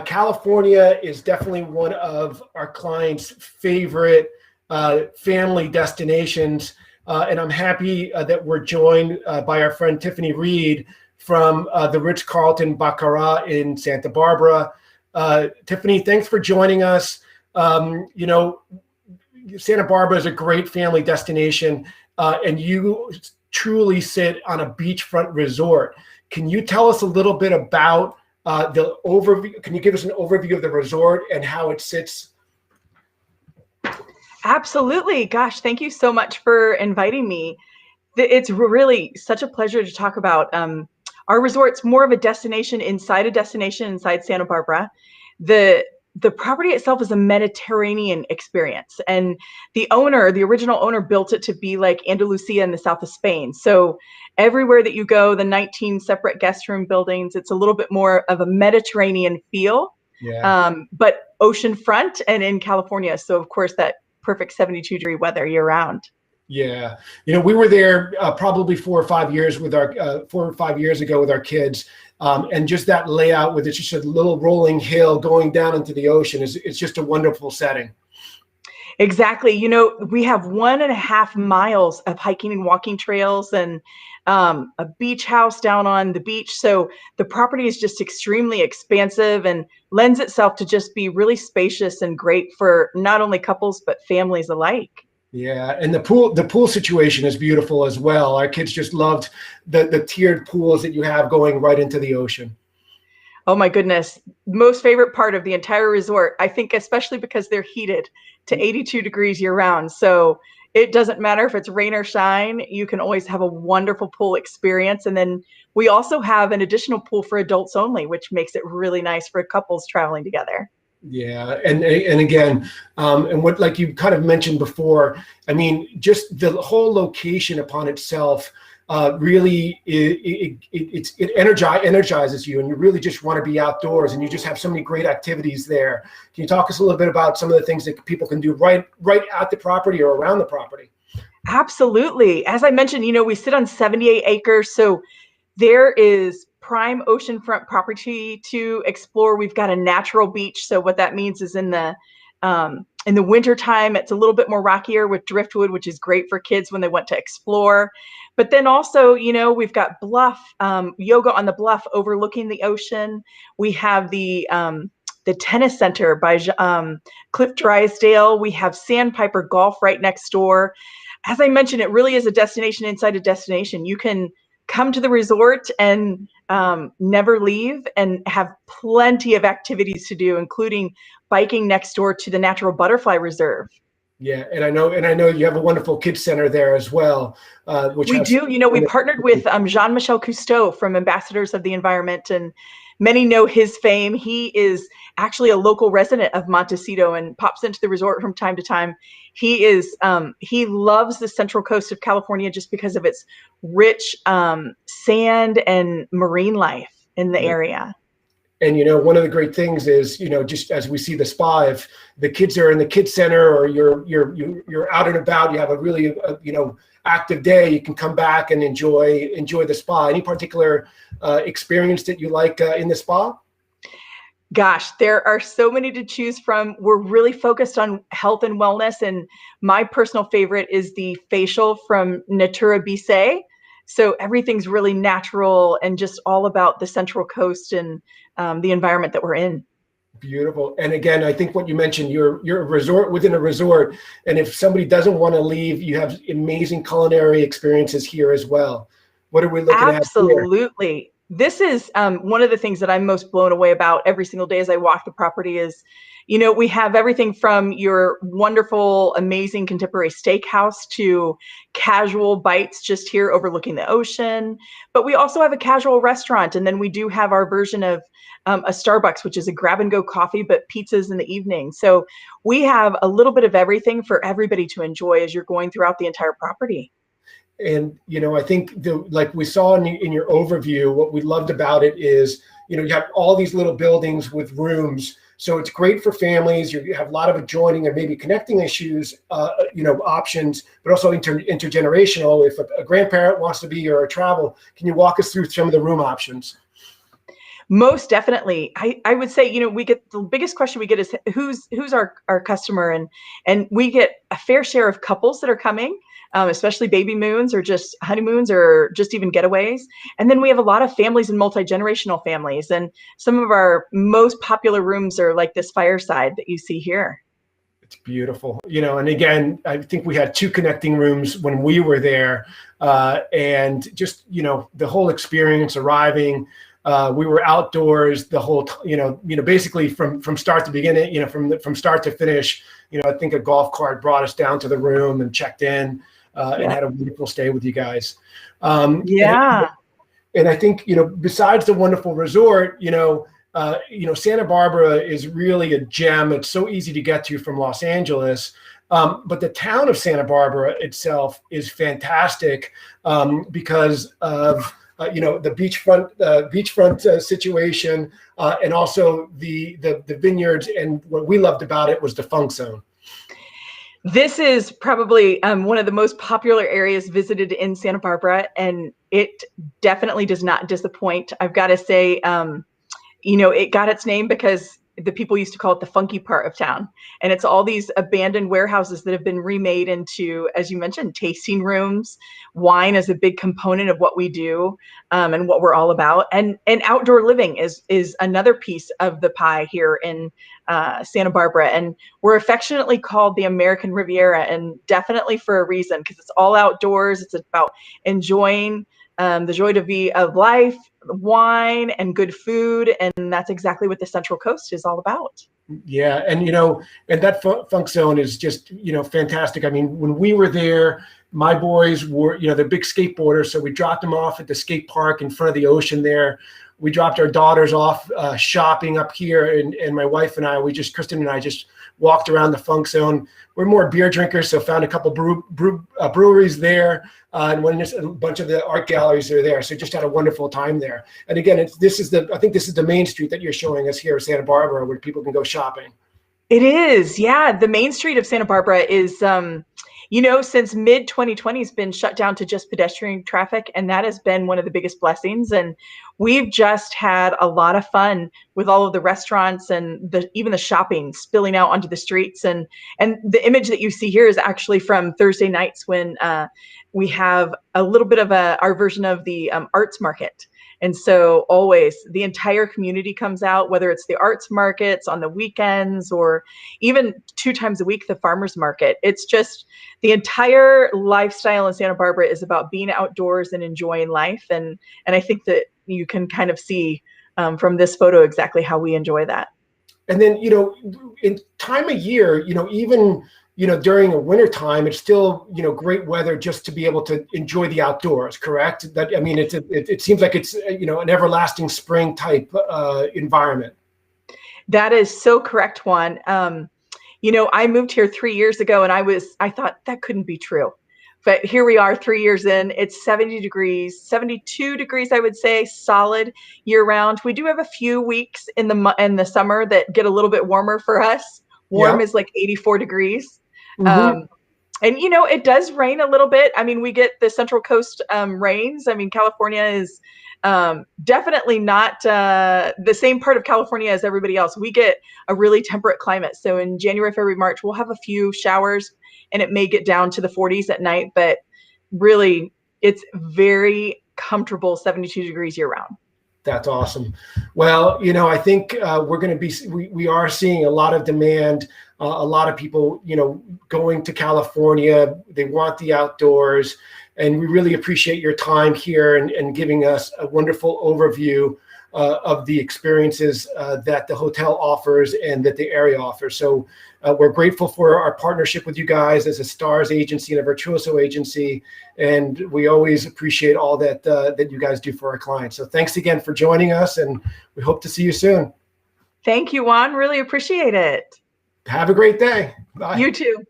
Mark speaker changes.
Speaker 1: California is definitely one of our clients' favorite family destinations. And I'm happy that we're joined by our friend Tiffany Reed from the Ritz-Carlton Bacara in Santa Barbara. Tiffany, thanks for joining us. Santa Barbara is a great family destination, and you truly sit on a beachfront resort. Can you tell us a little bit about the overview? Can you give us an overview of the resort and how it sits?
Speaker 2: Absolutely. Gosh, thank you so much for inviting me. It's really such a pleasure to talk about. Our resort's more of a destination inside Santa Barbara. The property itself is a Mediterranean experience, and the original owner, built it to be like Andalusia in the south of Spain. So everywhere that you go, the 19 separate guest room buildings, it's a little bit more of a Mediterranean feel, but oceanfront and in California. So of course that perfect 72-degree weather year round.
Speaker 1: Yeah, we were there probably 4 or 5 years with our 4 or 5 years ago with our kids, and just that layout with it's just a little rolling hill going down into the ocean it's just a wonderful setting.
Speaker 2: Exactly. We have 1.5 miles of hiking and walking trails and a beach house down on the beach. So the property is just extremely expansive and lends itself to just be really spacious and great for not only couples, but families alike.
Speaker 1: Yeah, and the pool situation is beautiful as well. Our kids just loved the tiered pools that you have going right into the ocean.
Speaker 2: Oh my goodness. Most favorite part of the entire resort, I think, especially because they're heated to 82 degrees year round. So it doesn't matter if it's rain or shine, you can always have a wonderful pool experience. And then we also have an additional pool for adults only, which makes it really nice for couples traveling together.
Speaker 1: Yeah, and again, and what, like you kind of mentioned before, I mean, just the whole location upon itself really it energizes you, and you really just want to be outdoors, and you just have so many great activities there. Can you talk us a little bit about some of the things that people can do right at the property or around the property?
Speaker 2: Absolutely. As I mentioned, we sit on 78 acres, so there is prime oceanfront property to explore. We've got a natural beach. So what that means is in the winter time, it's a little bit more rockier with driftwood, which is great for kids when they want to explore. But then also, we've got bluff, yoga on the bluff overlooking the ocean. We have the tennis center by Cliff Drysdale. We have Sandpiper Golf right next door. As I mentioned, it really is a destination inside a destination. You can come to the resort and never leave, and have plenty of activities to do, including biking next door to the Natural Butterfly Reserve.
Speaker 1: Yeah, and I know you have a wonderful kids center there as well.
Speaker 2: We do. We partnered with Jean-Michel Cousteau from Ambassadors of the Environment, and many know his fame. He is actually a local resident of Montecito and pops into the resort from time to time. He loves the central coast of California just because of its rich sand and marine life in the area.
Speaker 1: And, one of the great things is, just as we see the spa, if the kids are in the kids center or you're out and about, you have a really, active day, you can come back and enjoy the spa. Any particular experience that you like in the spa?
Speaker 2: Gosh, there are so many to choose from. We're really focused on health and wellness, and my personal favorite is the facial from Natura Bissé. So everything's really natural and just all about the Central Coast and the environment that we're in.
Speaker 1: Beautiful. And again, I think what you mentioned, you're a resort within a resort, and if somebody doesn't want to leave, you have amazing culinary experiences here as well. What are we looking at here?
Speaker 2: Absolutely. This is one of the things that I'm most blown away about every single day as I walk the property is, we have everything from your wonderful, amazing contemporary steakhouse to casual bites just here overlooking the ocean. But we also have a casual restaurant. And then we do have our version of a Starbucks, which is a grab and go coffee, but pizzas in the evening. So we have a little bit of everything for everybody to enjoy as you're going throughout the entire property.
Speaker 1: And, I think like we saw in your overview, what we loved about it is, you have all these little buildings with rooms. So it's great for families. You have a lot of adjoining and maybe connecting issues, options, but also intergenerational. If a grandparent wants to be or travel, can you walk us through some of the room options?
Speaker 2: Most definitely. I would say, we get the biggest question we get is who's our customer, and we get a fair share of couples that are coming, especially baby moons or just honeymoons or just even getaways. And then we have a lot of families and multi-generational families. And some of our most popular rooms are like this fireside that you see here.
Speaker 1: It's beautiful, and again, I think we had 2 connecting rooms when we were there, and just, the whole experience arriving, we were outdoors the whole, basically from start to beginning, from start to finish. I think a golf cart brought us down to the room and checked in, and had a wonderful stay with you guys.
Speaker 2: Yeah.
Speaker 1: And I think, besides the wonderful resort, Santa Barbara is really a gem. It's so easy to get to from Los Angeles. But the town of Santa Barbara itself is fantastic, because of the beachfront situation, and also the vineyards. And what we loved about it was the funk zone.
Speaker 2: This is probably one of the most popular areas visited in Santa Barbara, and it definitely does not disappoint. I've got to say, it got its name because the people used to call it the funky part of town. And it's all these abandoned warehouses that have been remade into, as you mentioned, tasting rooms. Wine is a big component of what we do, and what we're all about. And outdoor living is another piece of the pie here in Santa Barbara. And we're affectionately called the American Riviera, and definitely for a reason, because it's all outdoors. It's about enjoying the joy to be of life, wine, and good food. And that's exactly what the Central Coast is all about.
Speaker 1: Yeah. And, and that funk zone is just, fantastic. I mean, when we were there, my boys were, they're big skateboarders. So we dropped them off at the skate park in front of the ocean there. We dropped our daughters off shopping up here. And my wife and I, Kristen and I just walked around the funk zone. We're more beer drinkers, so found a couple breweries there, and a bunch of the art galleries are there. So just had a wonderful time there. And again, I think this is the main street that you're showing us here in Santa Barbara, where people can go shopping.
Speaker 2: It is, yeah. The main street of Santa Barbara is, since mid 2020 has been shut down to just pedestrian traffic, and that has been one of the biggest blessings. And we've just had a lot of fun with all of the restaurants and even the shopping spilling out onto the streets. And the image that you see here is actually from Thursday nights when we have a little bit of our version of the arts market. And so always the entire community comes out, whether it's the arts markets on the weekends or even 2 times a week, the farmers market. It's just the entire lifestyle in Santa Barbara is about being outdoors and enjoying life. And I think that you can kind of see from this photo exactly how we enjoy that.
Speaker 1: And then, in time of year, even during a winter time, it's still, great weather just to be able to enjoy the outdoors, correct? It seems like it's, an everlasting spring type environment.
Speaker 2: That is so correct, Juan. I moved here 3 years ago, and I thought that couldn't be true. But here we are 3 years in. It's 70 degrees, 72 degrees, I would say, solid year round. We do have a few weeks in the summer that get a little bit warmer for us. Warm is like 84 degrees. Mm-hmm. And, it does rain a little bit. I mean, we get the Central Coast rains. I mean, California is definitely not the same part of California as everybody else. We get a really temperate climate. So in January, February, March, we'll have a few showers, and it may get down to the 40s at night. But really, it's very comfortable 72 degrees year round.
Speaker 1: That's awesome. Well, I think we are seeing a lot of demand, a lot of people, going to California. They want the outdoors, and we really appreciate your time here and giving us a wonderful overview of the experiences that the hotel offers and that the area offers. So we're grateful for our partnership with you guys as a Stars agency and a Virtuoso agency. And we always appreciate all that you guys do for our clients. So thanks again for joining us, and we hope to see you soon.
Speaker 2: Thank you, Juan. Really appreciate it.
Speaker 1: Have a great day. Bye.
Speaker 2: You too.